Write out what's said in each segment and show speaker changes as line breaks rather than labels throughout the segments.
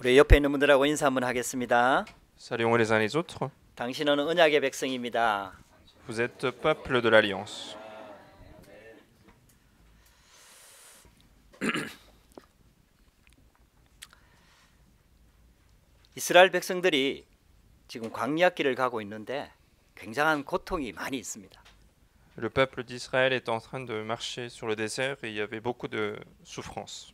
우리 옆에 있는 분들하고 인사 한번 하겠습니다.
Saluons les uns les autres.
당신은 언약의 백성입니다.
Vous êtes peuple de l'Alliance.
이스라엘 백성들이 지금 광야길을 가고 있는데 굉장한 고통이 많이 있습니다.
Le peuple d'Israël est en train de marcher sur le désert et il y avait beaucoup de souffrance.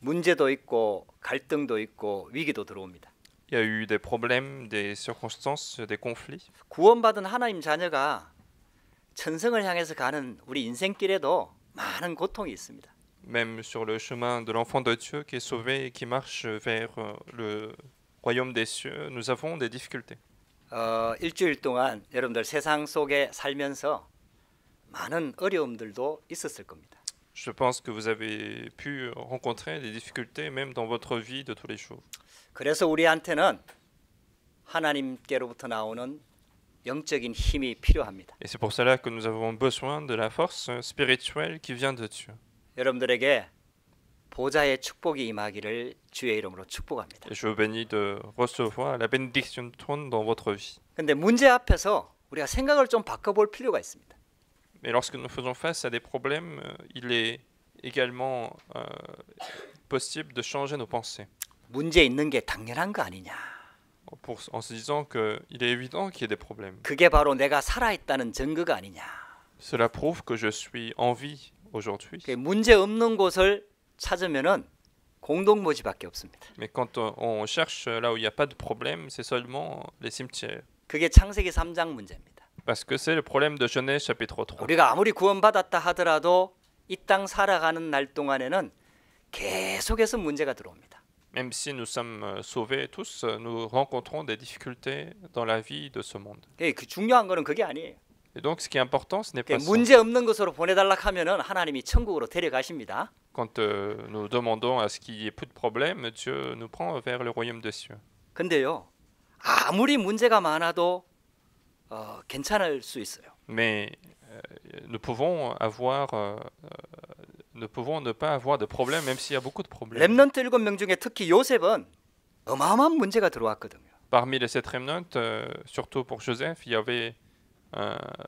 문제도 있고 갈등도 있고 위기도 들어옵니다.
Il y a eu des problèmes, des circonstances, des conflits.
구원받은 하나님 자녀가 천성을 향해서 가는 우리 인생길에도 많은 고통이 있습니다.
Même sur le chemin de l'enfant de Dieu qui est sauvé et qui marche vers le royaume des cieux, nous avons des difficultés.
일주일 동안 여러분들 세상 속에 살면서 많은 어려움들도 있었을 겁니다.
Je pense que vous avez pu rencontrer des difficultés même dans votre vie de tous les jours.
그래서 우리한테는 하나님께로부터 나오는 영적인 힘이 필요합니다.
Et c'est pour cela que nous avons besoin de la force spirituelle qui vient de Dieu.
여러분들에게 보좌의 축복이 임하기를 주의 이름으로 축복합니다.
Et je vous bénis de recevoir la bénédiction de trône dans votre vie.
근데 문제 앞에서 우리가 생각을 좀 바꿔볼 필요가 있습니다.
Mais lorsque nous faisons face à des problèmes, il est également possible de changer nos pensées.
문제 있는 게 당연한 거 아니냐.
En se disant qu'il est évident qu'il y ait des problèmes.
그게 바로 내가 살아있다는 증거가 아니냐.
Cela prouve que je suis en vie aujourd'hui.
문제 없는 곳을 찾으면은 공동묘지밖에 없습니다.
Mais quand on cherche là où il n'y a pas de problème, c'est seulement les cimetières.
그게 창세기 3장 문제입니다.
Parce que c'est le problème de Genèse chapitre 3.
우리가 아무리 구원받았다 하더라도 이 땅 살아가는 날 동안에는 계속해서 문제가 들어옵니다.
Même si nous sommes sauvés tous, nous rencontrons des difficultés dans la vie de ce monde.
그 중요한 거는 그게 아니에요.
Et donc ce qui est important, ce n'est pas ça.
문제 없는 곳으로 보내달라 하면은 하나님이 천국으로 데려가십니다.
Quand nous demandons à ce qu'il y ait plus de problèmes, Dieu nous prend vers le royaume des cieux.
근데요, 아무리 문제가 많아도 괜찮을 수 있어요.
Mais nous pouvons ne pas avoir de problème, même s'il y a beaucoup de problèmes.
렘넌트 7명 중에 특히 요셉은 어마어마한 문제가 들어왔거든요.
Parmi les 7 remnants, surtout pour Joseph, il y avait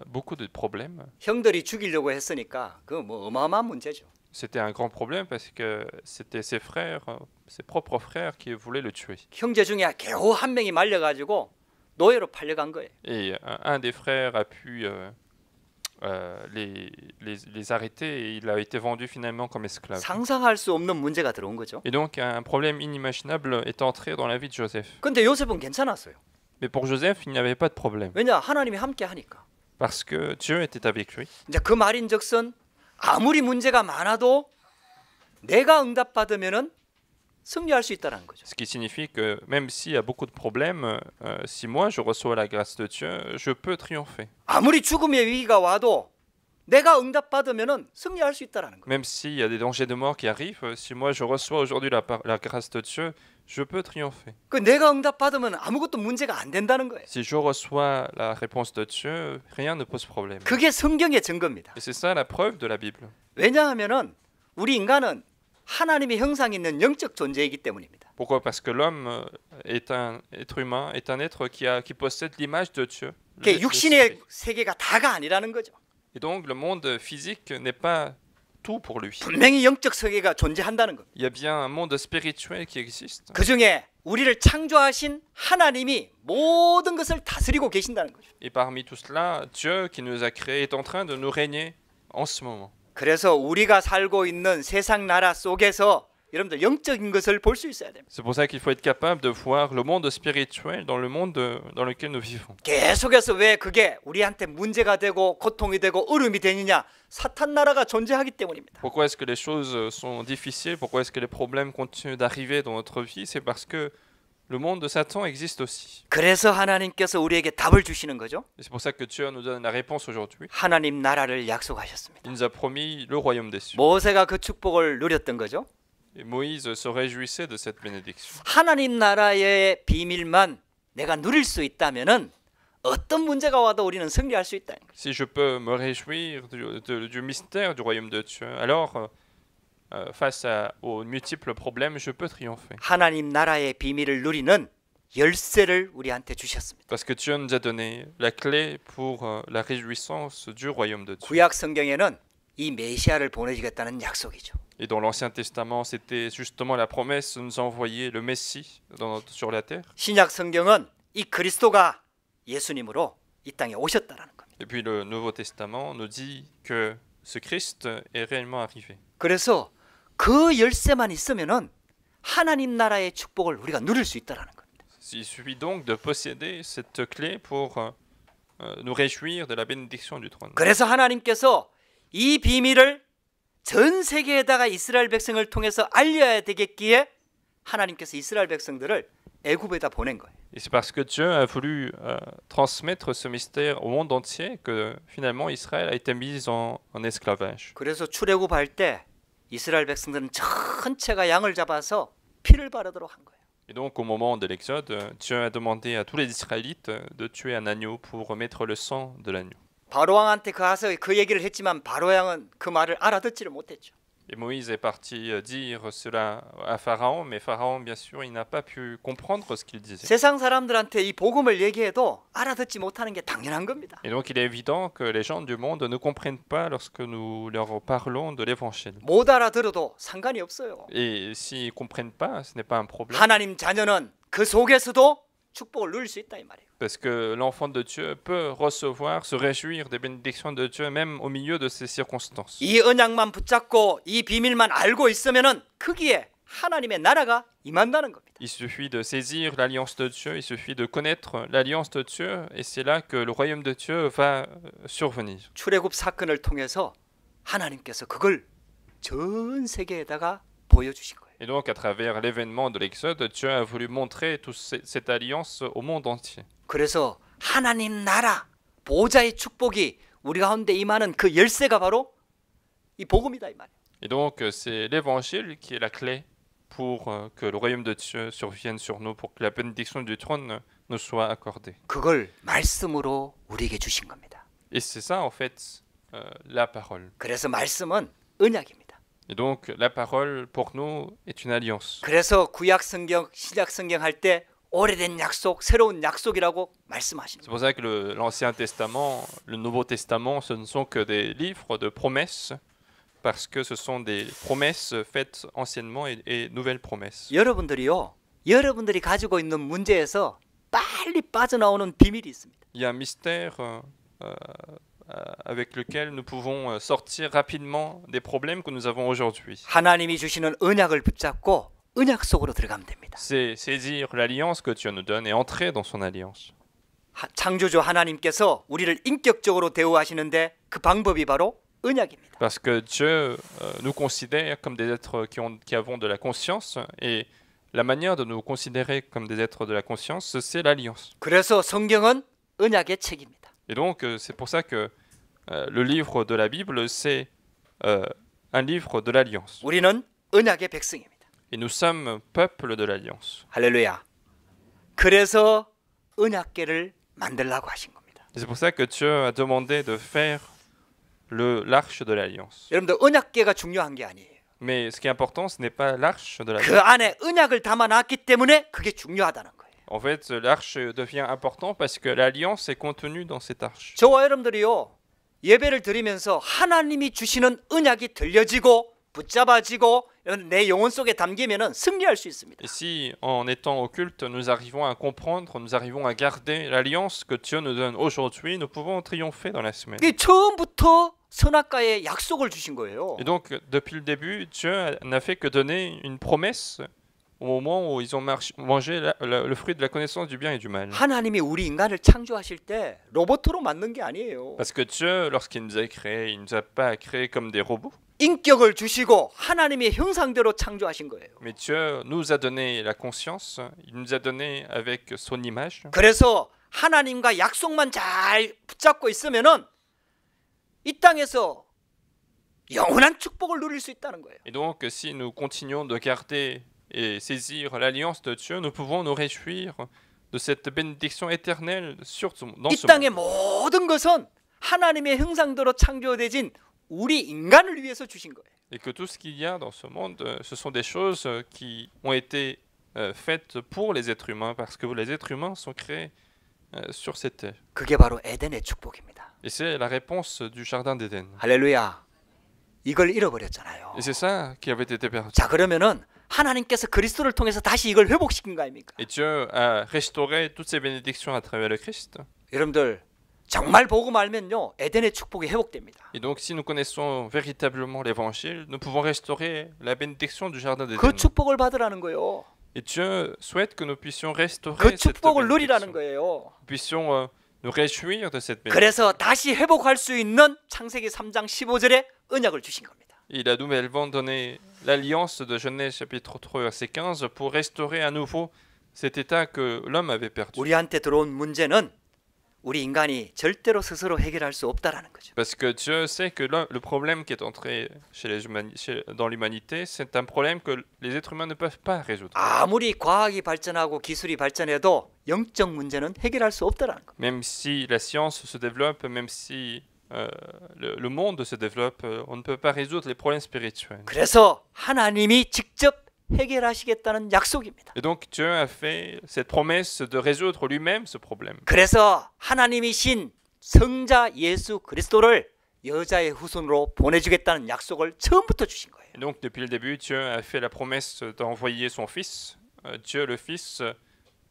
beaucoup de problèmes.
형들이 죽이려고 했으니까 그 뭐 어마어마한 문제죠.
C'était un grand problème parce que c'était ses frères, ses propres frères qui voulaient le tuer.
형제 중에 겨우 한 명이 말려가지고 노예로 팔려간 거예요.
Et un des frères a pu les arrêter et il a été vendu finalement comme esclave.
상상할 수 없는 문제가 들어온 거죠.
Et donc un problème inimaginable est entré dans la vie de Joseph.
근데 요셉은 괜찮았어요.
Mais pour Joseph, il n'y avait pas de problème.
왜냐? 하나님이 함께 하니까.
Parce que Dieu était avec lui.
이제 그 말인즉슨 아무리 문제가 많아도 내가 응답받으면은 승리할 수 있다는 거죠.
Ce qui signifie que même s'il y a beaucoup de problèmes, si moi je reçois la grâce de Dieu, je peux triompher.
아무리 죽음의 위기가 와도 내가 응답받으면은 승리할 수 있다는 거예요.
Même s'il y a des dangers de mort qui arrivent, si moi je reçois aujourd'hui la grâce de Dieu, je peux triompher.
그 내가 응답받으면 아무것도 문제가 안 된다는 거예요.
Si je reçois la réponse de Dieu, rien ne pose problème.
그게 성경의 증거입니다.
Et c'est ça la preuve de la Bible.
왜냐하면은 우리 인간은 하나님의 형상이 있는 영적 존재이기 때문입니다.
Pourquoi? Parce que l'homme est un être humain, est un être qui possède l'image de Dieu.
육신의 세계가 다가 아니라는 거죠.
Et donc le monde physique n'est pas tout pour lui.
분명히 영적 세계가 존재한다는 겁니다.
Il y a bien un monde spirituel qui existe.
그 중에 우리를 창조하신 하나님이 모든 것을 다스리고 계신다는 거죠.
Et parmi tout cela, Dieu qui nous a créés est en train de nous régner en ce moment.
그래서 우리가 살고 있는 세상 나라 속에서 여러분들 영적인 것을 볼 수 있어야 됩니다.
C'est pour ça qu'il faut être capable de voir le monde spirituel dans le monde dans lequel nous vivons.
계속해서 왜 그게 우리한테 문제가 되고 고통이 되고 어려움이 되느냐? 사탄 나라가 존재하기 때문입니다.
Pourquoi est-ce que les choses sont difficiles? Pourquoi est-ce que les problèmes continuent d'arriver dans notre vie? C'est parce que le monde de Satan existe aussi.
그래서 하나님께서 우리에게 답을 주시는 거죠.
Et c'est pour ça que Dieu nous donne la réponse aujourd'hui.
하나님 나라를 약속하셨습니다.
Il nous a promis le royaume des cieux.
모세가 그 축복을 누렸던 거죠.
Et Moïse se réjouissait de cette bénédiction.
하나님 나라의 비밀만 내가 누릴 수 있다면은 어떤 문제가 와도 우리는 승리할 수 있다.
Si je peux me réjouir du mystère du royaume de Dieu, alors aux multiples problèmes, je peux triompher.
하나님 나라의 비밀을 누리는 열쇠를 우리한테 주셨습니다.
Parce que Dieu nous a donné la clé pour la réjouissance du royaume de Dieu.
구약 성경에는 이 메시아를 보내주겠다는 약속이죠.
Et dans l'Ancien Testament, c'était justement la promesse de nous envoyer le Messie sur la terre.
신약 성경은 이 그리스도가 예수님으로 이 땅에 오셨다라는 겁니다.
Et puis le Nouveau Testament nous dit que ce Christ est réellement arrivé.
그래서 그 열쇠만 있으면은 하나님 나라의 축복을 우리가 누릴 수 있다라는 겁니다.
Il suffit donc de posséder cette clé pour nous réjouir de la bénédiction du trône.
그래서 하나님께서 이 비밀을 전 세계에다가 이스라엘 백성을 통해서 알려야 되겠기에 하나님께서 이스라엘 백성들을 애굽에다 보낸 거예요.
Et c'est parce que Dieu a voulu transmettre ce mystère au monde entier que finalement Israël a été mis en esclavage.
그래서 출애굽할 때 이스라엘 백성들은 전체가 양을 잡아서 피를 바르도록 한 거예요.
Et donc au moment de l'Exode, Dieu a demandé à tous les Israélites de tuer un agneau pour mettre le sang de l'agneau.
바로 왕한테 가서 그 얘기를 했지만 바로 왕은 그 말을 알아듣지를 못했죠.
Et Moïse est parti dire cela à Pharaon, mais Pharaon, bien sûr, il n'a pas pu comprendre ce qu'il disait.
세상 사람들한테 이 복음을 얘기해도 알아듣지 못하는 게 당연한 겁니다.
Et donc il est évident que les gens du monde ne comprennent pas lorsque nous leur parlons de l'évangile.
못 알아들어도 상관이 없어요.
Et s'ils ne comprennent pas, ce n'est pas un problème.
하나님 자녀는 그 속에서도 축복을 누릴 수 있다 이 말이에요.
Parce que l'enfant de Dieu peut recevoir, se réjouir des bénédictions de Dieu même au milieu de ces circonstances.
이 언약만 붙잡고 이 비밀만 알고 있으면은 거기에 하나님의 나라가 임한다는 겁니다.
Il suffit de saisir l'alliance de Dieu, il suffit de connaître l'alliance de Dieu, et c'est là que le royaume de Dieu va survenir.
출애굽 사건을 통해서 하나님께서 그걸 전 세계에다가 보여주신 거예요.
Et donc à travers l'événement de l'Exode, Dieu a voulu montrer toute cette alliance au monde entier.
그래서 하나님 나라 보좌의 축복이 우리 가운데 임하는 그 열쇠가 바로 이 복음이다 이 말이에요.
Et donc c'est l'évangile qui est la clé pour que le royaume de Dieu survienne sur nous, pour que la bénédiction du trône nous soit accordée.
그걸 말씀으로 우리에게 주신 겁니다.
Et c'est ça en fait la parole.
그래서 말씀은 언약입니다.
Et donc la parole pour nous est une alliance.
그래서 구약 성경, 신약 성경 할 때 오래된 약속, 새로운 약속이라고 말씀하시는
C'est
거예요.
pour ça que l'Ancien Testament, le Nouveau Testament, ce ne sont que des livres de promesses, parce que ce sont des promesses faites anciennement et nouvelles promesses.
여러분들이요, 여러분들이 가지고 있는 문제에서 빨리 빠져나오는 비밀이 있습니다.
Il y a un mystère avec lequel nous pouvons sortir rapidement des problèmes que nous avons aujourd'hui.
하나님이 주시는 언약을 붙잡고 언약 속으로 들어가면 됩니다.
C'est saisir l'alliance que Dieu nous donne et entrer dans son alliance.
창조주 하나님께서 우리를 인격적으로 대우하시는데 그 방법이 바로 언약입니다.
Parce que Dieu nous considère comme des êtres qui avons de la conscience, et la manière de nous considérer comme des êtres de la conscience, c'est l'alliance.
그래서 성경은 언약의 책입니다.
Et donc c'est pour ça que le livre de la Bible, c'est un livre de l'alliance.
우리는 언약의 백성입니다.
Et nous sommes peuple de l'alliance.
할렐루야. 그래서 언약궤를 만들라고 하신 겁니다.
Et c'est pour ça que Dieu a demandé de faire l'arche de l'alliance.
여러분들 언약궤가 중요한 게 아니에요.
Mais ce qui est important, ce n'est pas l'arche de
그
l'alliance.
안에 언약을 담아놨기 때문에 그게 중요하다는 거예요.
En fait, l'arche devient important parce que l'alliance est contenue dans cette arche.
저와 여러분들이요, 예배를 드리면서 하나님이 주시는 언약이 들려지고 붙잡아지고 내 영혼 속에 담기면은 승리할 수 있습니다.
Et si, en étant au culte, nous arrivons à comprendre, nous arrivons à garder l'alliance que Dieu nous donne aujourd'hui, nous pouvons triompher dans la semaine.
이 처음부터 선악과의 약속을 주신 거예요.
Et donc, depuis le début, Dieu n'a fait que donner une promesse au moment où ils ont mangé le fruit de la connaissance du bien et du mal.
하나님이 우리 인간을 창조하실 때 로봇으로 만든 게 아니에요.
Parce que Dieu, lorsqu'il nous a créés, il ne nous a pas créés comme des robots.
인격을 주시고 하나님의 형상대로 창조하신 거예요.
Mais Dieu nous a donné la conscience, il nous a donné avec son image.
그래서 하나님과 약속만 잘 붙잡고 있으면은 이 땅에서 영원한 축복을 누릴 수 있다는 거예요.
Et donc, si nous continuons de garder et saisir l'alliance de Dieu, nous pouvons nous réjouir de cette bénédiction éternelle dans
이
ce
땅의
monde.
모든 것은 하나님의 형상대로 창조되진 우리 인간을 위해서 주신 거예요.
Et que tout ce qu'il y a dans ce monde, ce sont des choses qui ont été faites pour les êtres humains, parce que les êtres humains sont créés sur cette terre.
그게 바로 에덴의 축복입니다.
Et c'est la réponse du jardin d'Éden.
할렐루야. 이걸 잃어버렸잖아요.
Et c'est ça qui avait été perdu.
자, 그러면은 하나님께서 그리스도를 통해서 다시 이걸 회복시킨 거 아닙니까?
Et Dieu a restauré toutes ces bénédictions à travers le Christ.
여러분들 정말 보고 말면요, 에덴의 축복이 회복됩니다.
Et donc, si nous connaissons véritablement l'évangile, nous pouvons restaurer la bénédiction du jardin d'Éden.
그 축복을 받으라는 거예요.
Et Dieu souhaite que nous puissions restaurer
그
cette
축복을 누리라는
bénédiction.
거예요.
Nous puissions nous réjouir de cette bénédiction.
그래서 다시 회복할 수 있는 창세기 3장 15절에 언약을 주신 겁니다.
Il a nouvellement donné l'alliance de Genèse chapitre 3 verset 15 pour restaurer à nouveau cet état que l'homme avait perdu.
우리한테 들어온 문제는 우리 인간이 절대로 스스로 해결할 수 없다라는 거죠.
Parce que Dieu sait que le problème qui est entré dans l'humanité, c'est un problème que les êtres humains ne peuvent pas résoudre.
아무리 과학이 발전하고 기술이 발전해도 영적 문제는 해결할 수 없다라는 겁니다.
Même si la science se développe, même si le monde se développe, on ne peut pas résoudre les problèmes spirituels.
그래서 하나님이 직접 해결하시겠다는 약속입니다.
Et donc Dieu a fait cette promesse de résoudre lui-même ce problème.
그래서 하나님이 신 성자 예수 그리스도를 여자의 후손으로 보내주겠다는 약속을 처음부터 주신 거예요.
Et donc depuis le début, Dieu a fait la promesse d'envoyer son Fils, Dieu le Fils,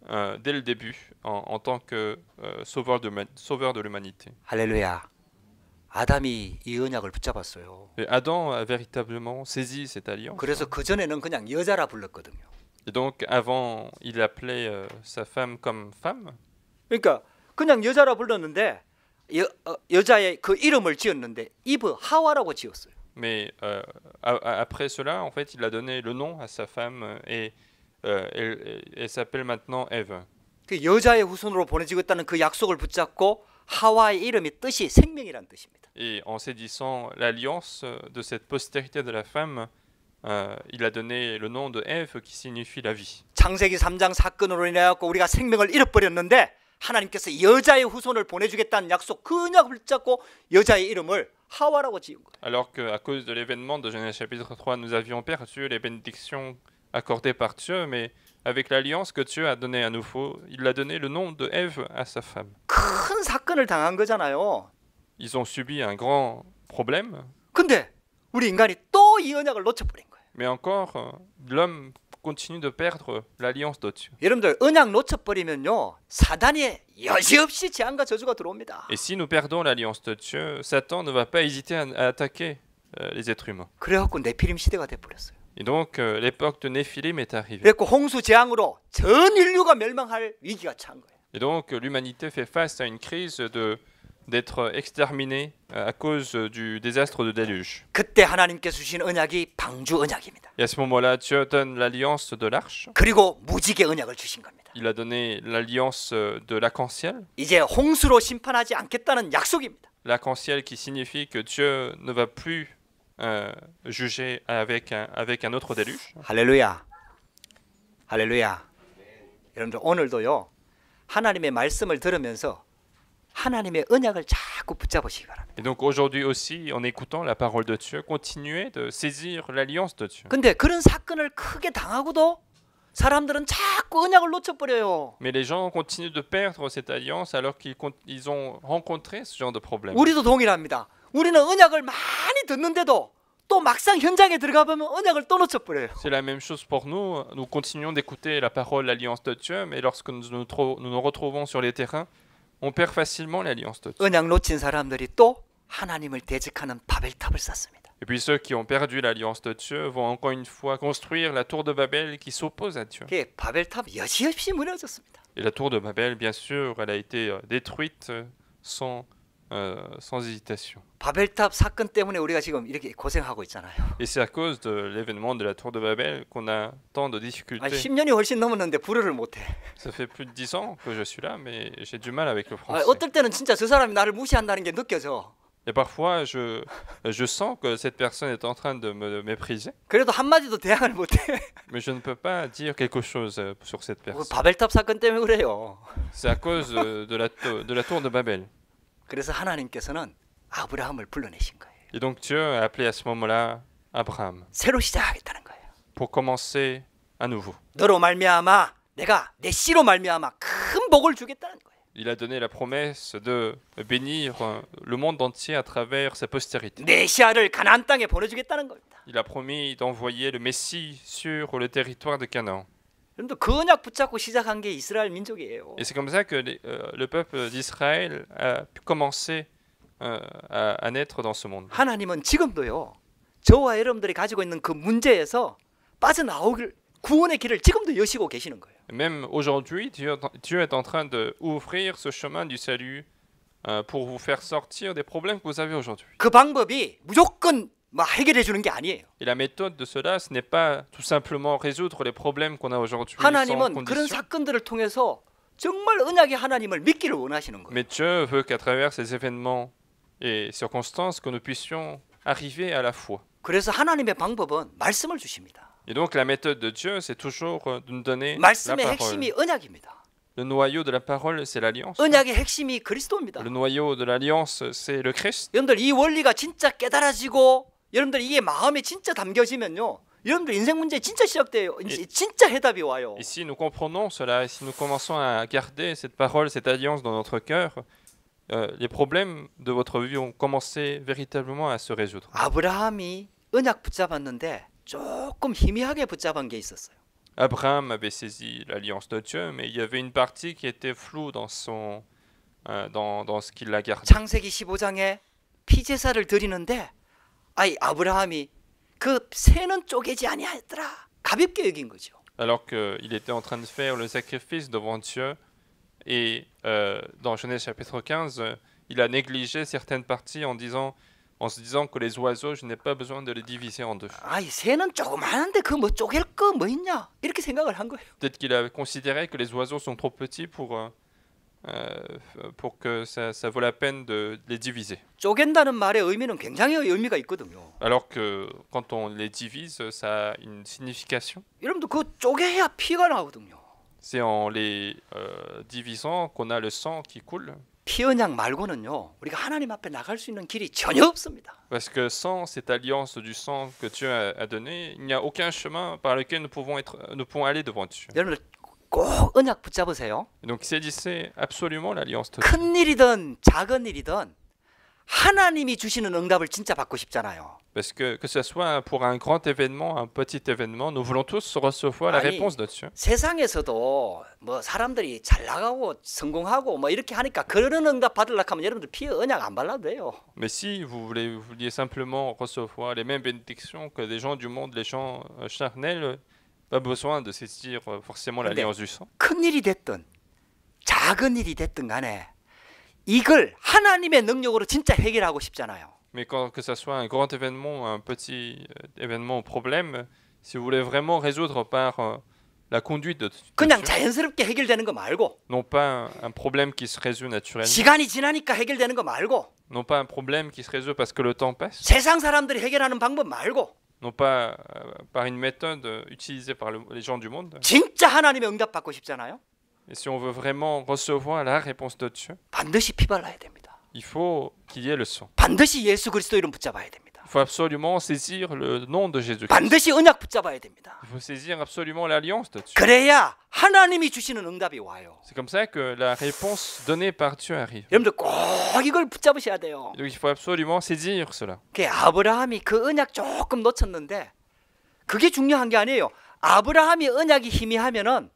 dès le début, en tant que sauveur de l'humanité.
할렐루야. 아담이 이 언약을 붙잡았어요.
Et Adam a véritablement saisi cette alliance.
그래서 그 전에는 그냥 여자라 불렀거든요.
Et donc avant, il appelait sa femme comme femme.
그러니까 그냥 여자라 불렀는데 여자의 그 이름을 지었는데 이브 하와라고 지었어요.
Mais après cela, en fait, il a donné le nom à sa femme et elle s'appelle maintenant Ève.
그 여자의 후손으로 보내주겠다는 그 약속을 붙잡고 하와의 이름이 뜻이 생명이란 뜻입니다.
Et en saisissant l'alliance de cette postérité de la femme, il a donné le nom de Ève qui signifie la vie.
창세기 3장 사건으로 인해 갖고 우리가 생명을 잃어버렸는데 하나님께서 여자의 후손을 보내주겠다는 약속 그 언약을 붙잡고 여자의 이름을 하와라고 지은 거예요.
Alors qu'à cause de l'événement de Genèse chapitre 3, nous avions perdu les bénédictions accordées par Dieu, mais avec l'alliance que Dieu a donnée à nouveau, il a donné le nom de Ève à sa femme.
큰 사건을 당한 거잖아요.
Ils ont subi un grand problème,
근데 우리 인간이 또 이 언약을 놓쳐버린 거예요.
mais encore, l'homme continue de perdre l'alliance de Dieu.
여러분들 언약 놓쳐버리면요 사단이 여지없이 재앙과 저주가 들어옵니다.
Et si nous perdons l'alliance de Dieu, Satan ne va pas hésiter à attaquer les êtres humains.
그래갖고 네피림 시대가 돼버렸어요.
Et donc, l'époque de Néphilim est arrivée.
그래갖고 홍수 재앙으로 전 인류가 멸망할 위기가 처한 거예요.
Et donc, l'humanité fait face à une crise d'être exterminée à cause du désastre de déluge.
그때 하나님께서 주신 언약이 방주 언약입니다.
Et à ce moment-là, Dieu donne l'alliance de l'arche.
그리고 무지개 언약을 주신 겁니다.
Il a donné l'alliance de l'arc-en-ciel.
이제 홍수로 심판하지 않겠다는 약속입니다.
L'arc-en-ciel qui signifie que Dieu ne va plus juger avec un autre déluge.
할렐루야. 할렐루야. 여러분들 오늘도요. 하나님의 말씀을 들으면서 하나님의 언약을 자꾸 붙잡으시기 바랍니다.
Et donc aujourd'hui aussi, en écoutant la parole de Dieu, continuez de saisir l'alliance de Dieu.
근데 그런 사건을 크게 당하고도 사람들은 자꾸 언약을 놓쳐버려요.
Mais les gens continuent de perdre cette alliance alors qu'ils ont rencontré ce genre de problème.
우리도 동일합니다. 우리는 언약을 많이 듣는데도 또 막상 현장에 들어가 보면 언약을 또 놓쳐버려요.
C'est la même chose pour nous. Nous continuons d'écouter la parole, l'alliance de Dieu, mais lorsque nous nous retrouvons sur les terrains, on perd facilement l'alliance de Dieu.
언약 놓친 사람들이 또 하나님을 대적하는 바벨탑을 쌓습니다.
Et puis ceux qui ont perdu l'alliance de Dieu vont encore une fois construire la tour de Babel qui s'oppose à Dieu.
그게 바벨탑 여지없이 무너졌습니다.
Et la tour de Babel, bien sûr, elle a été détruite sans hésitation.
바벨탑 사건 때문에 우리가 지금 이렇게 고생하고 있잖아요.
Et c'est à cause de l'événement de la tour de Babel qu'on a tant de
아니,
difficultés.
10년이 훨씬 넘었는데 불어를 못해.
Ça fait plus de 10 ans que je suis là, mais j'ai du mal avec le
아,
français.
어떨 때는 진짜 저 사람이 나를 무시한다는 게 느껴져.
Et parfois, je sens que cette personne est en train de me mépriser,
그래도 한마디도 대항을 못해.
mais je ne peux pas dire quelque chose sur cette personne.
바벨탑 사건 때문에 그래요.
C'est à cause de la tour de Babel.
그래서 하나님께서는 아브라함을 불러내신 거예요.
Et donc Dieu a appelé à ce moment-là Abraham
새로 시작하겠다는 거예요.
pour commencer à nouveau.
너로 말미암아 내가 내 씨로 말미암아 큰 복을 주겠다는 거예요.
Il a donné la promesse de bénir le monde entier à travers sa postérité.
메시아를 가나안 땅에 보내주겠다는 겁니다.
Il a promis d'envoyer le Messie sur le territoire de Canaan.
여러분들 그 언약 붙잡고 시작한 게 이스라엘 민족이에요.
Et c'est comme ça que le peuple d'Israël a pu commencer à naître dans ce monde.
하나님은 지금도요. 저와 여러분들이 가지고 있는 그 문제에서 빠져나오길 구원의 길을 지금도 여시고 계시는 거예요.
Même aujourd'hui, Dieu est en train d'ouvrir ce chemin du salut pour vous faire sortir des problèmes que vous avez aujourd'hui.
그 방법이 무조건 해결해 주는 게 아니에요.
Et la méthode de cela, ce n'est pas tout simplement résoudre les problèmes qu'on a aujourd'hui sans
하나님은 그런
condition.
사건들을 통해서 정말 언약의 하나님을 믿기를 원하시는 거예요.
Mais Dieu veut qu'à travers ces événements et circonstances, que nous puissions arriver à la foi.
그래서 하나님의 방법은 말씀을 주십니다.
Et donc la méthode de Dieu, c'est toujours de nous donner la
말씀의
parole.
핵심이 언약입니다.
Le noyau de la parole, c'est l'alliance.
언약의 핵심이 그리스도입니다.
Le noyau de l'alliance, c'est le Christ.
여러분들 이 원리가 진짜 깨달아지고 여러분들 이게 마음에 진짜 담겨지면요. 여러분들 인생 문제 진짜 시작돼요. 진짜 해답이 와요.
Et si nous comprenons cela, et si nous commençons à garder cette parole, cette alliance dans notre cœur, les problèmes de votre vie vont commencer véritablement à se résoudre.
아브라함이 언약 붙잡았는데 조금 희미하게 붙잡은 게 있었어요.
Abraham avait saisi l'alliance de Dieu, mais il y avait une partie qui était floue dans ce qu'il a gardé.
창세기 15장에 피제사를 드리는데 아브라함이 그 새는 쪼개지 아니하였더라. 가볍게 여긴 거죠.
Alors qu'il était en train de faire le sacrifice devant Dieu, et dans Genèse chapitre 15, il a négligé certaines parties en se disant que les oiseaux, je n'ai pas besoin de les diviser en deux.
새는 조그마한데 그 뭐 쪼갤 거 뭐 있냐? 이렇게 생각을 한 거예요.
Peut-être qu'il a considéré que les oiseaux sont trop petits pour que ça vaut la peine de les diviser.
쪼갠다는 말의 의미는 굉장히 의미가 있거든요.
Alors que quand on les divise, ça a une signification.
여러분들 그 쪼개야 피가 나거든요.
C'est en les divisant qu'on a le sang qui coule.
피언약 말고는요. 우리가 하나님 앞에 나갈 수 있는 길이 전혀 없습니다.
Parce que sans cette alliance du sang que Dieu a donné, il n'y a aucun chemin par lequel nous pouvons aller devant Dieu.
여러분들 꼭 언약 붙잡으세요.
Et donc saisissez absolument l'alliance de Dieu.
큰 일이든 작은 일이든 하나님이 주시는 응답을 진짜 받고 싶잖아요.
Parce que ce soit pour un grand événement, un petit événement, nous voulons tous recevoir la réponse de Dieu.
세상에서도 뭐 사람들이 잘 나가고 성공하고 뭐 이렇게 하니까 그런 응답 받으려고 하면 여러분들 피 언약 안 발라도 돼요.
Mais si vous vouliez simplement recevoir les mêmes bénédictions que des gens du monde, les gens charnels, pas besoin de saisir forcément l'alliance du sang.
큰 일이 됐든 작은 일이 됐든 간에 이걸 하나님의 능력으로 진짜 해결하고 싶잖아요.
Mais que ce soit un grand événement, un petit événement ou problème, si vous voulez vraiment résoudre par la conduite de
그냥
Dieu,
자연스럽게 해결되는 거 말고
non pas un problème qui se résout naturellement,
시간이 지나니까 해결되는 거 말고
non pas un problème qui se résout parce que le temps passe,
세상 사람들이 해결하는 방법 말고
non pas par une méthode utilisée par les gens du monde.
진짜 하나님의 응답 받고 싶잖아요.
Et si on veut vraiment recevoir la réponse de Dieu,
반드시 피 발라야 됩니다.
il faut qu'il y ait le sang.
반드시 예수 그리스도 이름 붙잡아야 됩니다.
Il faut absolument saisir le nom de Jésus-Christ.
반드시 언약 붙잡아야 됩니다.
Il faut saisir absolument l'alliance de Dieu.
그래야 하나님이 주시는 응답이 와요.
C'est comme ça que la réponse donnée par Dieu arrive.
여러분들 꼭 이걸 붙잡으셔야 돼요.
Donc il faut absolument saisir cela.
아브라함이 그 언약 조금 놓쳤는데 그게 중요한 게 아니에요. 아브라함이 언약이 희미하면은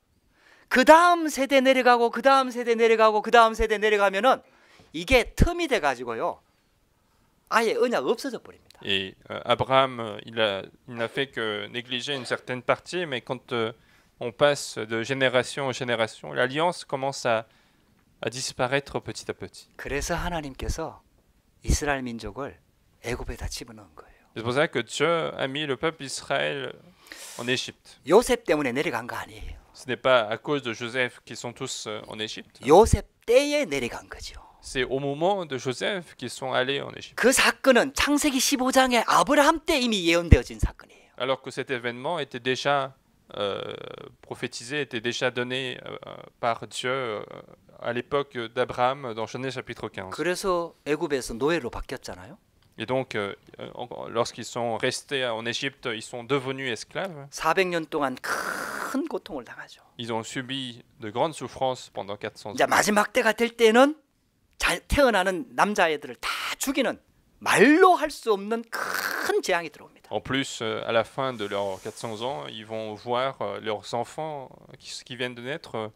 그 다음 세대 내려가고 그 다음 세대 내려가고 그 다음 세대 내려가면은 이게 틈이 돼 가지고요. 아예 언약 없어져 버립니다.
Et Abraham, il n'a fait que négliger une certaine partie, mais quand on passe de génération en génération, l'alliance commence à disparaître petit à petit.
그래서 하나님께서 이스라엘 민족을 애굽에다 집어넣은 거예요.
C'est pour ça que Dieu a mis le peuple d'Israël en Égypte.
요셉 때문에 내려간 거 아니에요.
Ce n'est pas à cause de Joseph qu'ils sont tous en Égypte.
요셉 때에 내려간 거죠.
C'est au moment de Joseph qu'ils sont allés en Égypte.
그 사건은 창세기 15장에 아브라함 때 이미 예언되어진 사건이에요.
Alors que cet événement était déjà prophétisé, était déjà donné par Dieu à l'époque d'Abraham dans Genèse chapitre 15.
그래서 애굽에서 노예로 바뀌었잖아요.
Et donc, lorsqu'ils sont restés en Égypte, ils sont devenus esclaves.
400년 동안 큰 고통을 당하죠.
Ils ont subi de grandes souffrances pendant 400
이제
ans.
마지막 때가 될 때는 태어나는 남자애들을 다 죽이는 말로 할 수 없는 큰 재앙이 들어옵니다.
En plus, à la fin de leurs 400 ans, ils vont voir leurs enfants qui viennent de naître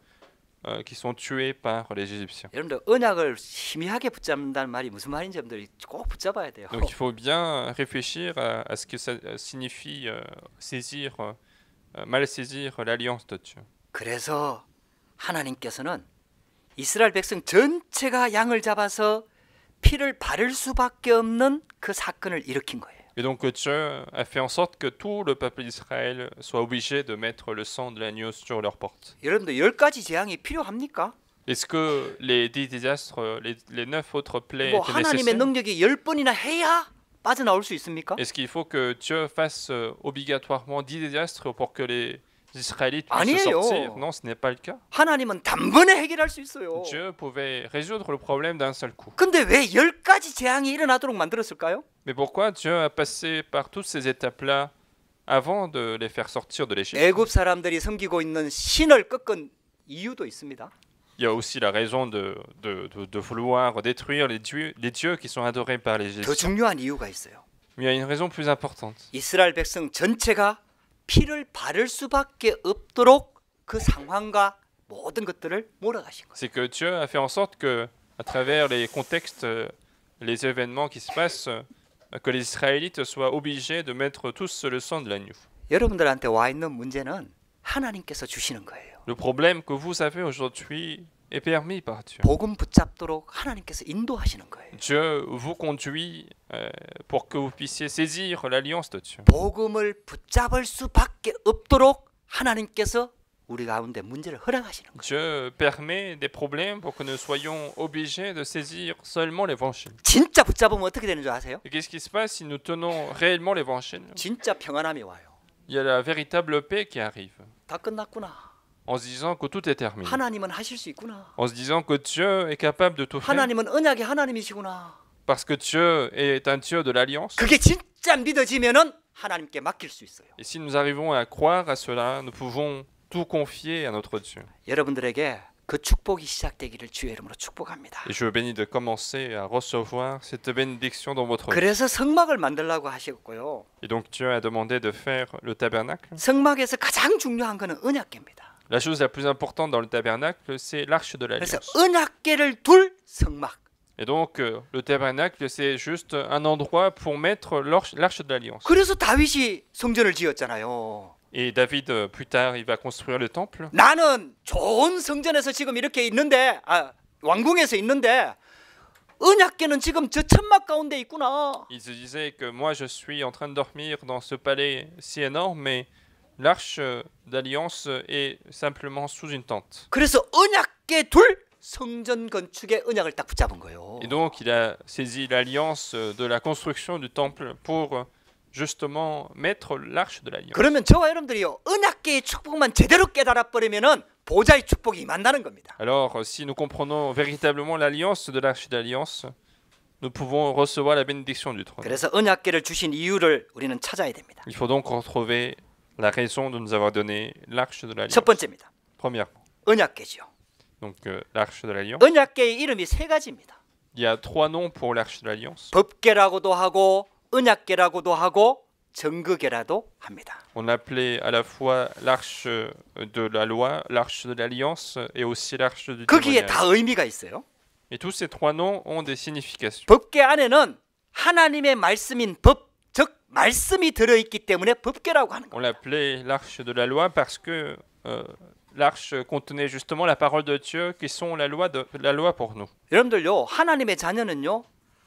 qui sont tués par les Égyptiens.
여러분들 언약을 희미하게 붙잡는다는 말이 무슨 말인지 여러분들이 꼭 붙잡아야 돼요.
Donc il faut bien réfléchir à ce que ça signifie saisir, mal saisir l'alliance de Dieu.
그래서 하나님께서는 이스라엘 백성 전체가 양을 잡아서 피를 바를 수밖에 없는 그 사건을 일으킨 거예요.
Et donc Dieu a fait en sorte que tout le peuple d'Israël soit obligé de mettre le sang de l'agneau sur leurs portes.
여러분들 10가지 재앙이 필요합니까?
Est-ce que les 10 désastres, les 9 autres plaies
뭐
étaient
하나님의
nécessaires?
능력이 10번이나 해야 빠져나올 수 있습니까?
Est-ce qu'il faut que Dieu fasse obligatoirement 10 désastres pour que les Israélites puissent
아니에요.
sortir? Non, ce n'est pas le cas.
하나님은 단번에 해결할 수 있어요.
Dieu pouvait résoudre le problème d'un seul coup.
근데 왜 10가지 재앙이 일어나도록 만들었을까요?
Mais pourquoi Dieu a passé par toutes ces étapes-là avant de les faire sortir de l'Égypte?
애굽 사람들이 섬기고 있는 신을 꺾은 이유도 있습니다.
Il y a aussi la raison de vouloir détruire les dieux qui sont adorés par les
더
Égyptiens.
중요한 이유가 있어요.
Mais il y a une raison plus importante.
이스라엘 백성 전체가 피를 바를 수밖에 없도록 그 상황과 모든 것들을 몰아가신 거예요.
C'est que Dieu a fait en sorte que, à travers les contextes, les événements qui se passent, que les Israélites soient obligés de mettre tous le sang de l'agneau.
여러분들한테 와 있는 문제는 하나님께서 주시는 거예요.
Le problème que vous avez aujourd'hui est permis par Dieu.
복음 붙잡도록 하나님께서 인도하시는 거예요.
Dieu vous conduit pour que vous puissiez saisir l'alliance de Dieu.
복음을 붙잡을 수밖에 없도록 하나님께서 우리 가운데 문제를 허락하시는 거예요.
Dieu permet des problèmes pour que nous soyons obligés de saisir seulement l'évangile.
진짜 붙잡으면 어떻게 되는 줄 아세요?
Et qu'est-ce qui se passe si nous tenons réellement l'évangile?
진짜 평안함이 와요.
Il y a la véritable paix qui arrive,
다 끝났구나.
en se disant que tout est terminé,
하나님은 하실 수 있구나.
en se disant que Dieu est capable de tout faire,
하나님은 언약의 하나님이시구나.
parce que Dieu est un Dieu de l'alliance.
그게 진짜 믿어지면은 하나님께 맡길 수 있어요.
Et si nous arrivons à croire à cela, nous pouvons tout confier à notre Dieu.
여러분들에게 그 축복이 시작되기를 주의 이름으로 축복합니다.
Et je veux bénis de commencer à recevoir cette bénédiction dans votre vie.
그래서 성막을 만들라고 하셨고요.
Et donc Dieu a demandé de faire le tabernacle.
성막에서 가장 중요한 거는 언약궤입니다.
La chose la plus importante dans le tabernacle, c'est l'arche de
그래서
l'alliance.
언약궤를 둘 성막.
Et donc le tabernacle, c'est juste un endroit pour mettre l'arche de l'alliance.
그래서 다윗이 성전을 지었잖아요.
Et David, plus tard, il va construire le temple.
나는 좋은 성전에서 지금 이렇게 있는데, 왕궁에서 있는데 언약궤는 지금 저 천막 가운데 있구나.
Il se disait que moi, je suis en train de dormir dans ce palais si énorme, mais l'arche d'alliance est simplement sous une tente.
그래서 언약궤 둘 성전 건축의 언약을 딱 붙잡은 거예요.
Et donc, il a saisi l'alliance de la construction du temple pour justement mettre l'arche de l'alliance.
그러면 저와 여러분들이요 언약궤의 축복만 제대로 깨달아 버리면은 보좌의 축복이 임한다는 겁니다.
Alors, si nous comprenons véritablement l'alliance de l'arche d'alliance, nous pouvons recevoir la bénédiction du trône.
그래서 언약궤를 주신 이유를 우리는 찾아야 됩니다.
Il faut donc retrouver la raison de nous avoir donné l'arche de l'alliance.
첫 번째입니다.
Premièrement,
언약궤죠.
donc l'arche de l'alliance.
언약궤의 이름이 세 가지입니다.
Il y a 3 noms pour l'arche de l'alliance.
법궤라고도 하고 언약궤라고도 하고 증거궤라도 합니다.
On appelait à la fois l'arche de la loi, l'arche de l'alliance et aussi l'arche du
거기에
témoignage.
다 의미가 있어요.
Et tous ces 3 noms ont des significations.
법궤 안에는 하나님의 말씀인 법, 즉 말씀이 들어있기 때문에 법궤라고 하는
On
거예요.
l'appelait l'arche de la loi parce que l'arche contenait justement la parole de Dieu qui sont la loi pour nous.
여러분들요 하나님의 자녀는요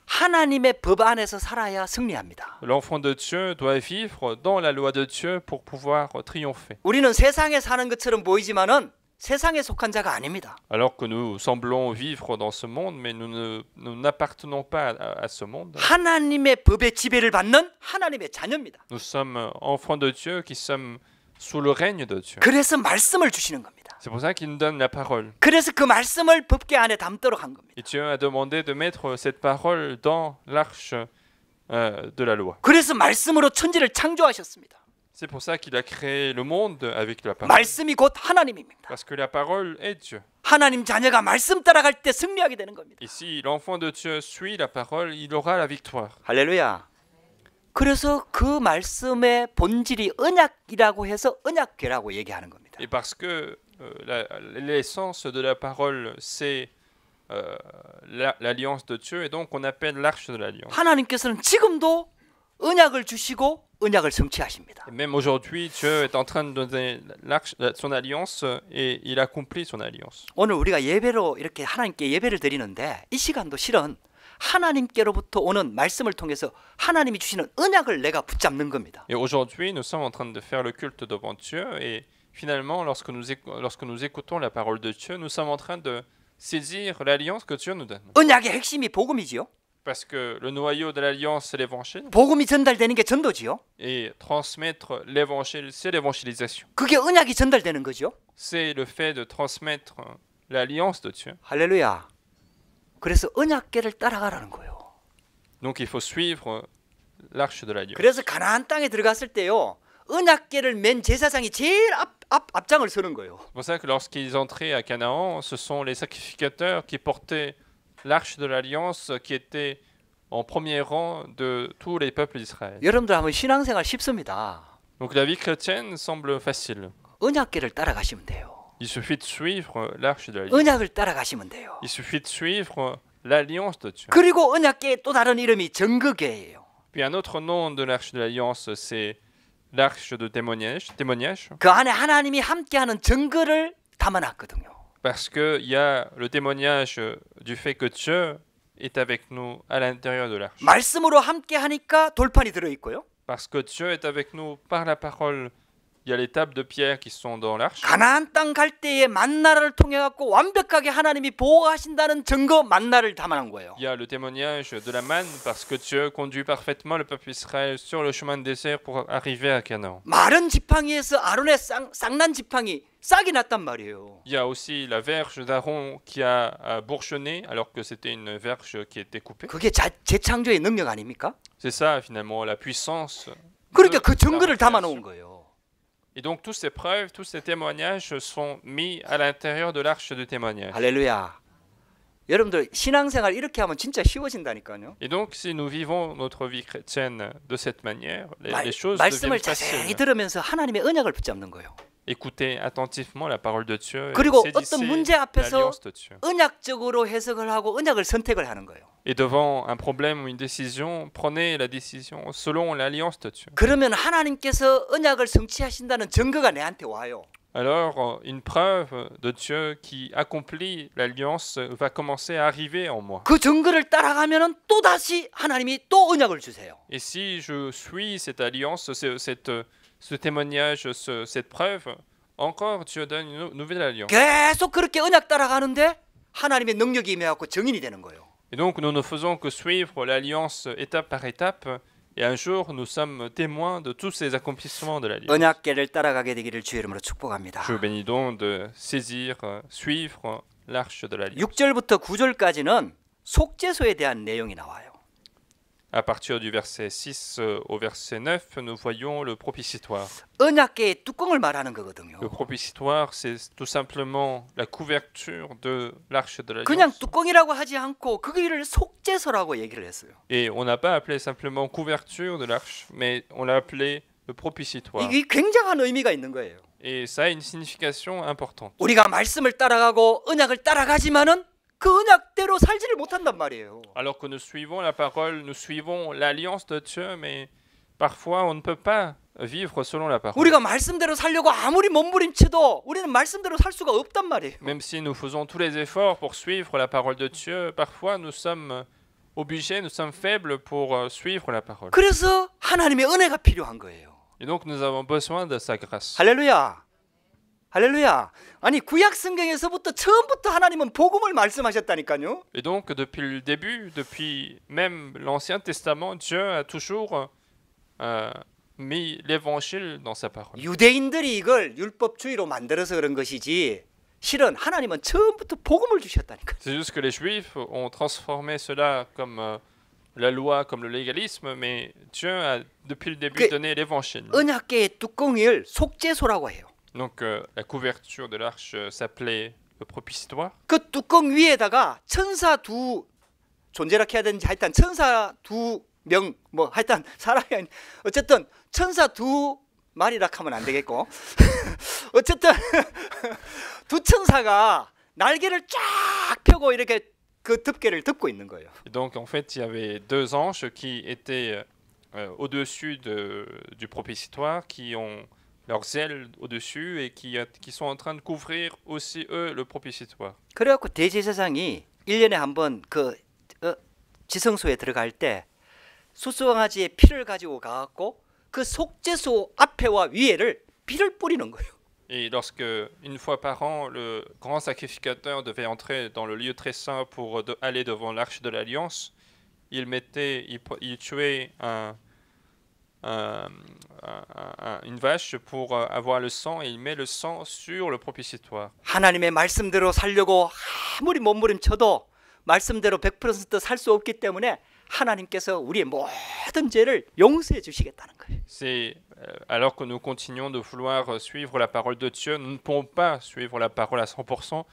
하나님의 법 안에서 살아야 승리합니다.
L'enfant de Dieu doit vivre dans la loi de Dieu pour pouvoir triompher.
우리는 세상에 사는 것처럼 보이지만은 세상에 속한 자가 아닙니다.
Alors que nous semblons vivre dans ce monde, mais nous n'appartenons pas à ce monde.
하나님의 법의 지배를 받는 하나님의 자녀입니다.
Nous sommes enfants de Dieu qui sommes sous le règne de Dieu.
그래서 말씀을 주시는 겁니다.
C'est pour ça qu'il nous donne la parole.
그래서 그 말씀을 법궤 안에 담도록 한 겁니다.
Et Dieu a demandé de mettre cette parole dans l'arche de la loi.
그래서 말씀으로 천지를 창조하셨습니다.
C'est pour ça qu'il a créé le monde avec la parole.
말씀이 곧 하나님입니다.
Parce que la parole est Dieu.
하나님 자녀가 말씀 따라갈 때 승리하게 되는 겁니다.
Et si l'enfant de Dieu suit la parole, il aura la victoire.
할렐루야. 그래서 그 말씀의 본질이 언약이라고 해서 언약궤라고 얘기하는 겁니다.
Et parce que l'essence de la parole, c'est l'alliance de Dieu, et donc on appelle l'arche de l'alliance.
하나님께서는 지금도 언약을 주시고 언약을 성취하십니다.
Et même aujourd'hui, Dieu est en train de donner son alliance et il accomplit son alliance.
오늘 우리가 예배로 이렇게 하나님께 예배를 드리는데 이 시간도 실은 하나님께로부터 오는 말씀을 통해서 하나님이 주시는 언약을 내가 붙잡는 겁니다.
Et aujourd'hui, nous sommes en train de faire le culte devant Dieu et finalement, lorsque nous écoutons la parole de Dieu, nous sommes en train de saisir l'alliance que Dieu nous donne.
언약의 핵심이 복음이지요.
Parce que le noyau de l'alliance, c'est l'évangile.
복음이 전달되는 게 전도지요.
Et transmettre l'évangile, c'est l'évangélisation.
그게 언약이 전달되는 거죠.
C'est le fait de transmettre l'alliance de Dieu.
할렐루야. 그래서 언약궤를 따라가라는 거예요.
Donc il faut suivre l'arche de l'alliance.
그래서 가나안 땅에 들어갔을 때요. 언약궤를 맨 제사장이 제일 앞장을 서는 거예요.
C'est pour ça que lorsqu'ils entraient à Canaan, ce sont les sacrificateurs qui portaient l'arche de l'alliance qui était en premier rang de tous les peuples d'Israël.
여러분들 한번 신앙생활 쉽습니다.
Donc la vie chrétienne semble facile.
언약궤를 따라가시면 돼요.
Il suffit de suivre l'arche de l'alliance.
언약을 따라가시면 돼요.
Il suffit de suivre l'alliance de Dieu.
그리고 언약궤의 또 다른 이름이 증거궤예요.
Puis un autre nom de l'arche de l'alliance, c'est l'arche de témoignage.
그 안에 하나님이 함께하는 증거를 담아놨거든요.
Parce qu'il y a le témoignage du fait que Dieu est avec nous à l'intérieur de l'arche.
말씀으로 함께하니까 돌판이 들어있고요.
Parce que Dieu est avec nous par la parole. Il y a les tables de pierre qui sont dans l'arche.
가나안 땅 갈 때에 만나를 통해 갖고 완벽하게 하나님이 보호하신다는 증거 만나를 담아놓은 거예요.
Il y a le témoignage de la manne parce que Dieu conduit parfaitement le peuple d'Israël sur le chemin de désert pour arriver à Canaan.
마른 지팡이에서 아론의 쌍난 지팡이 싹이 났단 말이에요.
Il y a aussi la verge d'Aaron qui a bourgeonné alors que c'était une verge qui était coupée.
그게 재창조의 능력 아닙니까?
C'est ça finalement la puissance.
그러니까 그 증거를 담아놓은 거예요.
Et donc toutes ces preuves, tous ces témoignages sont mis à l'intérieur de l'arche de témoignage.
할렐루야. 여러분들 신앙생활 이렇게 하면 진짜 쉬워진다니까요.
Et donc si nous vivons notre vie chrétienne de cette manière, les choses
말씀을
deviennent
자세히
faciles.
들으면서 하나님의 언약을 붙잡는 거예요.
Écoutez attentivement la parole de Dieu
그리고
et
어떤
saisissez
문제 앞에서
l'alliance de Dieu.
언약적으로 해석을 하고 언약을 선택을 하는 거예요.
Et devant un problème ou une décision, prenez la décision selon l'alliance de Dieu.
그러면 하나님께서 언약을 성취하신다는 증거가 내한테 와요.
Alors, une preuve de Dieu qui accomplit l'alliance va commencer à arriver en moi.
그 증거를 따라가면은 또 다시 하나님이 또 언약을 주세요.
Et si je suis cette alliance, ce témoignage, cette preuve, encore Dieu donne une nouvelle alliance.
계속 그렇게 언약 따라가는데 하나님의 능력이 임해갖고 증인이 되는 거예요.
Et donc, nous ne faisons que suivre l'alliance étape par étape. Et un jour, nous sommes témoins de tous ces accomplissements de l'alliance.
언약궤를 따라가게 되기를 주의 이름으로 축복합니다.
Je vous bénis donc de saisir, suivre l'arche de l'alliance.
6절부터 9절까지는 속죄소에 대한 내용이 나와요.
À partir du verset 6 au verset 9, nous voyons le propitiatoire.
언약궤의 뚜껑을 말하는 거거든요.
Le propitiatoire, c'est tout simplement la couverture de l'arche de
그냥
l'alliance.
뚜껑이라고 하지 않고 그거를 속죄소라고 얘기를 했어요.
Et on n'a pas appelé simplement couverture de l'arche, mais on l'a appelé le propitiatoire.
이게 굉장한 의미가 있는 거예요.
Et ça a une signification importante.
우리가 말씀을 따라가고 언약을 따라가지만은 그 언약대로 살지를 못한단 말이에요.
Alors que nous suivons la parole, nous suivons l'alliance de Dieu, mais parfois on ne peut pas vivre selon la parole.
우리가 말씀대로 살려고 아무리 몸부림쳐도 우리는 말씀대로 살 수가 없단 말이에요.
Même si nous faisons tous les efforts pour suivre la parole de Dieu, parfois nous sommes obligés, nous sommes faibles pour suivre la parole.
그래서 하나님의 은혜가 필요한 거예요.
Et donc nous avons besoin de sa grâce.
할렐루야. 할렐루야. 아니 구약 성경에서부터 처음부터 하나님은 복음을 말씀하셨다니까요.
Et donc depuis le début, depuis même l'Ancien Testament, Dieu a toujours mis l'évangile dans sa parole.
유대인들이 이걸 율법주의로 만들어서 그런 것이지 실은 하나님은 처음부터 복음을 주셨다니까요.
C'est juste que les Juifs ont transformé cela comme la loi comme le légalisme, mais Dieu a depuis le début
Que-
donné l'évangile.
언약궤의 뚜껑을 속죄소라고 해요.
Donc la couverture de l'arche s'appelait le propiciatoire.
그 뚜껑 위에다가 천사 두 존재라 해야 되는지 하여튼 천사 두 명 뭐 하여튼 사람이 아닌 어쨌든 천사 두 마리라 하면 안 되겠고 어쨌든 두 천사가 날개를 쫙 펴고 이렇게 그 덮개를 덮고 있는 거예요.
Et donc en fait, il y avait deux anges qui étaient au-dessus du propiciatoire, qui ont leurs ailes au-dessus et qui sont en train de couvrir aussi eux le propiciatoire.
그래갖고 대제사장이 1년에 한번 그 지성소에 들어갈 때 수송아지의 피를 가지고 가갖고 그 속죄소 앞에와 위에를 피를 뿌리는 거예요.
Et lorsque, une fois par an, le grand sacrificateur devait entrer dans le lieu très saint pour aller devant l'arche de l'Alliance, il tuait une vache pour avoir le sang et il met le sang sur le propiciatoire.
하나님의 말씀대로 살려고 아무리 몸부림쳐도 말씀대로 100% 살 수 없기 때문에 하나님께서 우리의 모든 죄를 용서해 주시겠다는 거예요.
C'est alors que nous continuons de vouloir suivre la parole de Dieu, nous ne pouvons pas suivre la parole à 100%.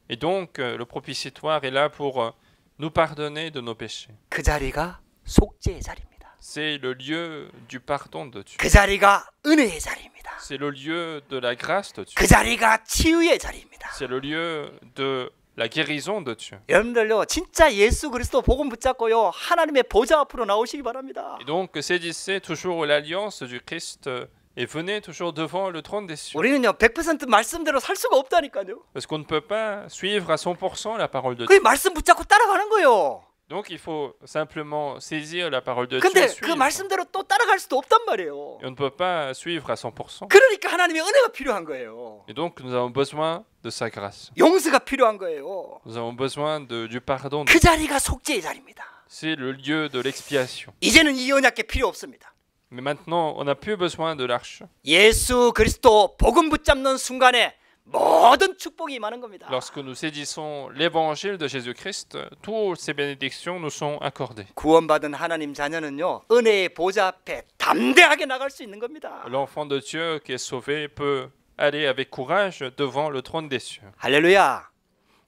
Et donc, le propiciatoire est là pour nous pardonner de nos péchés.
그 자리가 속죄의 자리입니다.
C'est le lieu du pardon de Dieu.
그 자리가 은혜의 자리입니다.
C'est le lieu de la grâce de Dieu.
그 자리가 치유의 자리입니다.
C'est le lieu de la guérison de Dieu.
여러분들요, 진짜 예수 그리스도 복음 붙잡고요, 하나님의 보좌 앞으로 나오시기 바랍니다.
Et donc, saisissez toujours l'alliance du Christ et venez toujours devant le trône des cieux.
우리는요 100% 말씀대로 살 수가 없다니까요.
Parce qu'on ne peut pas suivre à 100% la parole de
그
Dieu.
말씀 붙잡고 따라가는 거예요.
Donc, il faut simplement saisir la parole de Dieu.
근데
et
그
suivre.
말씀대로 또 따라갈 수도 없단 말이에요.
Et on ne peut pas suivre à 100%.
그러니까 하나님의 은혜가 필요한 거예요.
Et donc, nous avons besoin de sa grâce.
용서가 필요한 거예요.
Nous avons besoin du pardon.
그 자리가 속죄의 자리입니다.
C'est le lieu de l'expiation.
이제는 이 언약궤 필요 없습니다.
Mais maintenant, on n'a plus besoin de l'arche.
예수 그리스도 복음 붙잡는 순간에 모든 축복이 임하는 겁니다.
Lorsque nous saisissons l'évangile de Jésus-Christ, toutes ces bénédictions nous sont accordées.
구원받은 하나님 자녀는요 은혜의 보좌 앞에 담대하게 나갈 수 있는 겁니다.
L'enfant de Dieu qui est sauvé peut aller avec courage devant le trône des cieux.
할렐루야.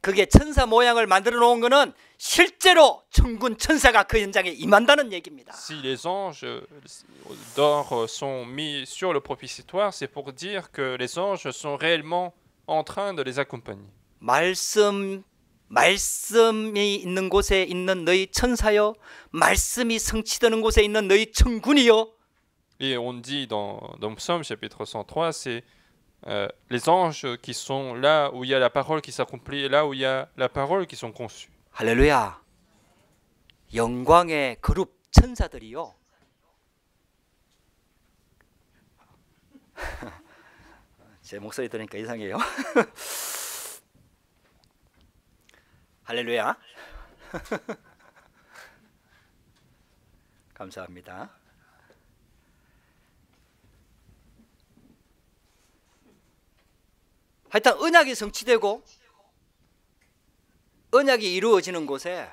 그게 천사 모양을 만들어 놓은 거는 실제로 천군 천사가 그 현장에 임한다는 얘기입니다.
Si les anges d'or sont mis sur le propiciatoire, c'est pour dire que les anges sont réellement en train de les accompagner.
말씀이 있는 곳에 있는 너희 천사여, 말씀이 성취되는 곳에 있는 너희 천군이여.
Et on dit dans Psaume chapitre 103, c'est les anges qui sont là où il y a la parole qui s'accomplit et là où il y a la parole qui sont conçues.
할렐루야. 영광의 그룹 천사들이요. 제 목소리 들으니까 이상해요. 할렐루야. 감사합니다. 하여튼 언약이 성취되고 언약이 이루어지는 곳에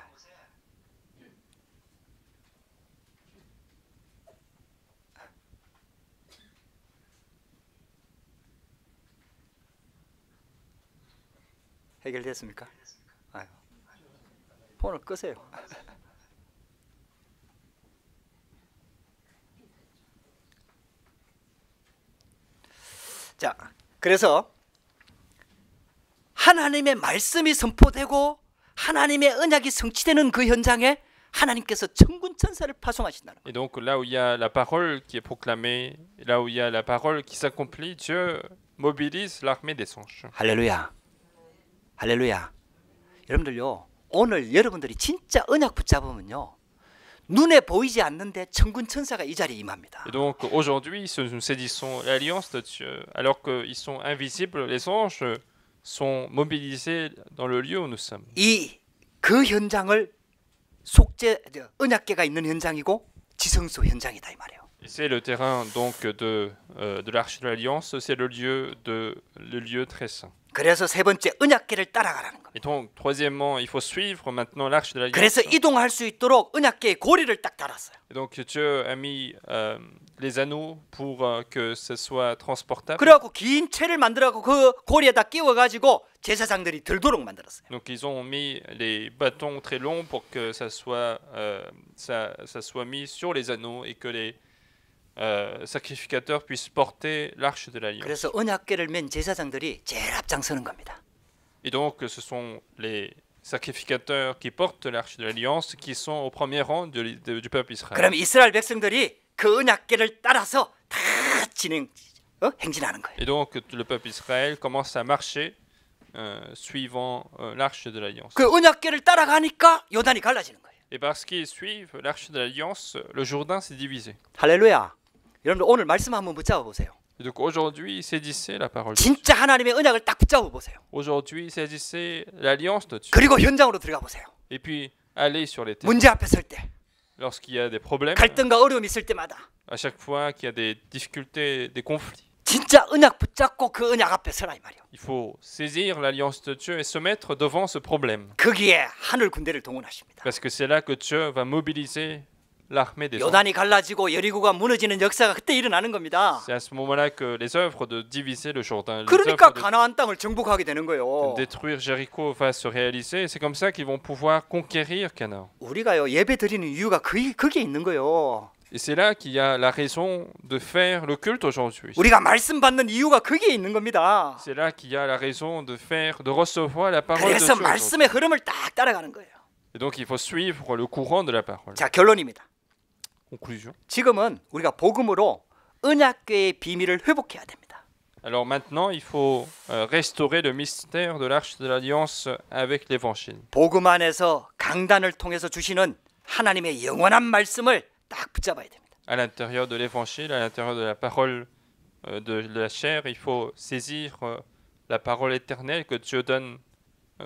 해결됐습니까? 아유, 폰을 끄세요. 자, 그래서 하나님의 말씀이 선포되고 하나님의 언약이 성취되는 그 현장에 하나님께서 천군 천사를 파송하신다는 거예요.
Et donc là où il y a la parole qui est proclamée, là où il y a la parole qui s'accomplit, Dieu mobilise l'armée des anges.
할렐루야. 할렐루야. 여러분들요, 오늘 여러분들이 진짜 언약 붙잡으면요, 눈에 보이지 않는데 천군 천사가 이 자리에 임합니다.
Et donc aujourd'hui, nous saisissons l'alliance de Dieu, alors qu'ils sont invisibles, les anges sont mobilisés dans le lieu où nous sommes.
이 그 현장을 속죄 언약궤가 있는 현장이고 지성소 현장이다 이 말이에요.
Et c'est le terrain donc de l'arche de l'alliance, c'est le lieu très saint.
그래서 세 번째 언약궤를 따라가라는 겁니다.
Et donc, troisièmement, il faut suivre maintenant l'arche de
그래서
l'Alliance.
이동할 수 있도록 언약궤에 고리를 딱 달았어요.
Et donc, Dieu a mis les anneaux pour que ce soit transportable.
그래갖고 긴 채를 만들어갖고 그 고리에다 끼워가지고 제사장들이 들도록 만들었어요.
Donc, ils ont mis les bâtons très longs pour que ça soit mis sur les anneaux et que les sacrificateurs puissent porter l'arche de l'Alliance.
그래서 언약궤를 맨 제사장들이 제일 앞장서는 겁니다.
Et donc, ce sont les sacrificateurs qui portent l'arche de l'Alliance qui sont au premier rang du peuple Israël.
그럼 이스라엘 백성들이 그 언약궤를 따라서 다 행진하는 거예요.
Et donc, le peuple Israël commence à marcher suivant l'arche de l'Alliance.
그 언약궤를 따라가니까 요단이 갈라지는 거예요.
Et parce qu'ils suivent l'arche de l'Alliance, le Jourdain s'est divisé.
할렐루야. 여러분들 오늘 말씀 한번 붙잡아 보세요.
Et donc aujourd'hui, saisissez la parole de Dieu.
진짜 하나님의 언약을 딱 붙잡아 보세요.
Aujourd'hui, saisissez l'alliance de Dieu.
그리고 현장으로 들어가 보세요.
Et puis, allez sur les terrains.
문제 앞에 설 때,
Lorsqu'il y a des problèmes,
갈등과 어려움이 있을 때마다
à chaque fois qu'il y a des difficultés, des conflits,
진짜 언약 붙잡고 그 언약 앞에 서라 이 말이요.
il faut saisir l'alliance de Dieu et se mettre devant ce problème.
거기에 하늘 군대를 동원하십니다.
Parce que c'est là que Dieu va mobiliser l'armée des anges.
요단이 갈라지고 여리고가 무너지는 역사가 그때 일어나는 겁니다.
C'est à ce moment-là que les œuvres de diviser le Jourdain, les
그러니까
œuvres
가나안 땅을 정복하게 되는
de
거예요.
détruire Jéricho va se réaliser. C'est comme ça qu'ils vont pouvoir conquérir Canaan.
우리가요 예배 드리는 이유가 거기에 있는 거예요.
Et c'est là qu'il y a la raison de faire le culte aujourd'hui.
우리가 말씀 받는 이유가 거기에 있는 겁니다.
C'est là qu'il y a la raison de recevoir la parole de
그래서
Dieu.
말씀의 흐름을 딱 따라가는 거예요.
Et donc il faut suivre le courant de la parole.
자, 결론입니다.
Conclusion.
지금은 우리가 복음으로 언약궤의 비밀을 회복해야 됩니다.
Alors maintenant, il faut restaurer le mystère de l'arche de l'alliance avec l'évangile.
복음 안에서 강단을 통해서 주시는 하나님의 영원한 말씀을 딱 붙잡아야 됩니다.
À l'intérieur de l'évangile, à l'intérieur de la parole de la chair, il faut saisir la parole éternelle que Dieu donne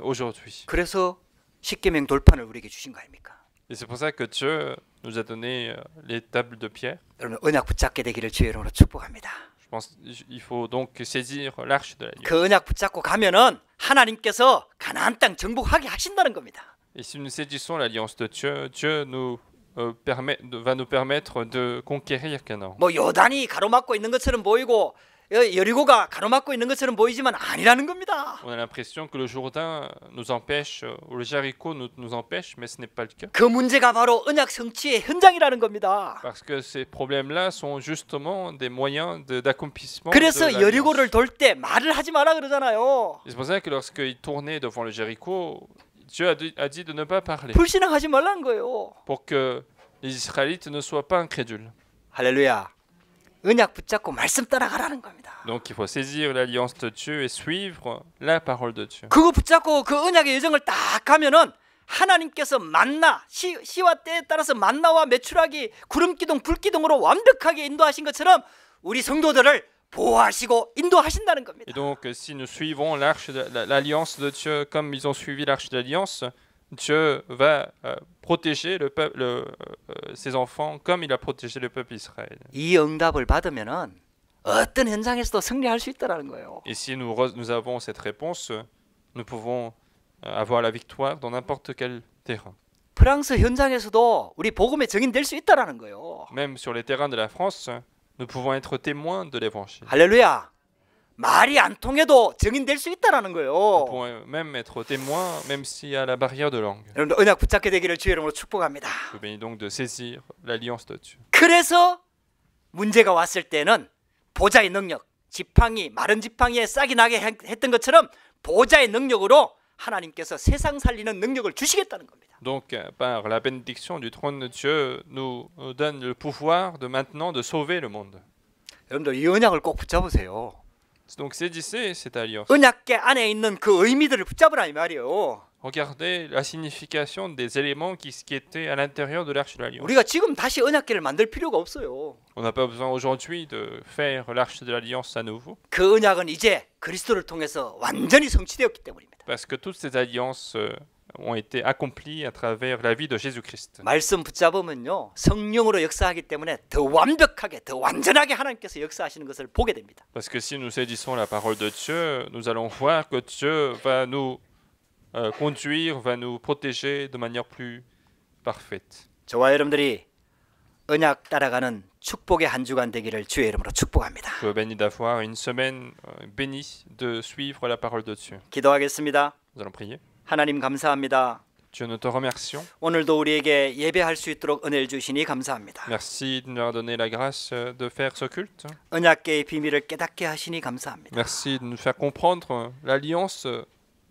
aujourd'hui.
그래서 십계명 돌판을 우리에게 주신 거 아닙니까?
Et c'est pour ça que Dieu nous a donné les tables de pierre.
여러분 언약 붙잡게 되기를 주의 이름으로 축복합니다.
Je pense qu'il faut donc saisir l'arche de l'alliance.
그 언약 붙잡고 가면은 하나님께서 가나안 땅 정복하게 하신다는 겁니다.
Et si nous saisissons l'alliance de Dieu, Dieu nous va nous permettre de conquérir Canaan.
뭐 요단이 가로막고 있는 것처럼 보이고 여리고가 가로막고 있는 것처럼 보이지만 아니라는 겁니다.
On a l'impression que le Jourdain nous empêche, ou le Jéricho nous empêche, mais ce n'est pas le cas.
그 문제가 바로 언약 성취의 현장이라는 겁니다.
Parce que ces problèmes-là sont justement des moyens d'accomplissement.
그래서
de
여리고를
l'alliance.
돌 때 말을 하지 마라 그러잖아요.
Et c'est pour ça que lorsqu'il tournait devant le Jéricho, Dieu a dit de ne pas parler,
불신앙하지 말라는 거예요.
pour que les Israélites ne soient pas incrédules.
할렐루야. 언약 붙잡고 말씀 따라가라는 겁니다.
Donc il faut saisir l'alliance de Dieu et suivre la parole de Dieu.
그거 붙잡고 그 언약의 여정을 딱 가면은 하나님께서 만나 시와 때에 따라서 만나와 메추라기 구름기둥 불기둥으로 완벽하게 인도하신 것처럼 우리 성도들을 보호하시고 인도하신다는 겁니다.
Et donc si nous suivons l'alliance de Dieu comme ils ont suivi l'arche de l'alliance, Dieu va protéger ses enfants comme il a protégé le peuple Israël.
이 응답을 받으면은 어떤 현장에서도 승리할 수 있다라는 거예요.
Et si nous avons cette réponse, nous pouvons avoir la victoire dans n'importe quel terrain.
프랑스 현장에서도 우리 복음의 증인될 수 있다라는 거예요.
Même sur les terrains de la France, nous pouvons être témoins de l'évangile.
할렐루야. 말이 안 통해도 증인될 수 있다라는
Nous
거예요.
pouvons même être témoins, même s'il y a la barrière de langue.
여러분들 언약 붙잡게 되기를 주의 이름으로 축복합니다.
Je vous bénis donc de saisir l'alliance de Dieu.
그래서 문제가 왔을 때는 보좌의 능력, 지팡이, 마른 지팡이에 싹이 나게 했던 것처럼 보좌의 능력으로 하나님께서 세상 살리는 능력을 주시겠다는 겁니다.
Donc, par la bénédiction du trône de Dieu, nous donne le pouvoir de maintenant de sauver le monde.
여러분들 이 언약을 꼭 붙잡으세요.
Donc, saisissez cette alliance.
언약궤 안에 있는 그 의미들을 붙잡으라 이 말이에요.
Regardez la signification des éléments qui étaient à l'intérieur de l'arche de l'alliance.
우리가 지금 다시 언약궤를 만들 필요가 없어요.
On n'a pas besoin aujourd'hui de faire l'arche de l'alliance à nouveau,
그 언약은 이제 그리스도를 통해서 완전히 성취되었기 때문입니다.
parce que toutes ces alliances ont été accomplis à travers la vie de Jésus-Christ.
말씀 붙잡으면요, 성령으로 역사하기 때문에 더 완벽하게, 더 완전하게 하나님께서 역사하시는 것을 보게 됩니다.
Parce que si nous saisissons la parole de Dieu, nous allons voir que Dieu va nous conduire, va nous protéger de manière plus parfaite.
저와 여러분들이 언약 따라가는 축복의 한 주간 되기를 주의 이름으로 축복합니다.
Je suis béni d'avoir une semaine bénie de suivre la parole de Dieu.
기도하겠습니다.
Nous allons prier.
하나님 감사합니다.
Dieu, nous te remercions.
오늘도 우리에게 예배할 수 있도록 은혜를 주시니 감사합니다.
Merci de nous avoir donné la grâce de faire ce culte.
언약계의 비밀을 깨닫게 하시니 감사합니다.
Merci de nous faire comprendre l'alliance,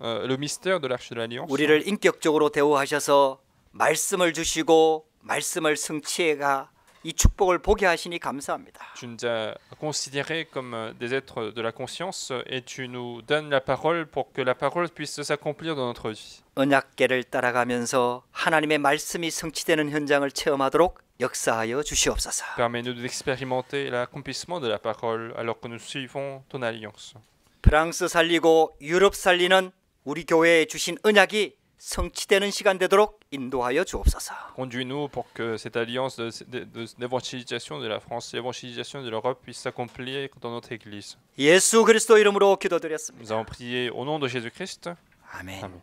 le mystère de l'arche de l'alliance.
우리를 인격적으로 대우하셔서 말씀을 주시고 말씀을 성취해가 이 축복을 보게 하시니 감사합니다.
Tu nous as considérés comme des êtres de la conscience et tu nous donnes la parole pour que la parole puisse s'accomplir dans notre vie.
언약계를 따라가면서 하나님의 말씀이 성취되는 현장을 체험하도록 역사하여 주시옵소서.
Permets-nous d'expérimenter l'accomplissement de la parole alors que nous suivons ton alliance.
프랑스 살리고 유럽 살리는 우리 교회에 주신 언약이 성취되는 시간 되도록 인도하여 주옵소서.
Conduis-nous pour que cette alliance de l'évangélisation de la France, l'évangélisation de l'Europe puisse s'accomplir dans notre Église.
예수 그리스도 이름으로 기도드렸습니다.
Nous avons prié au nom de Jésus-Christ.
아멘.
Amen.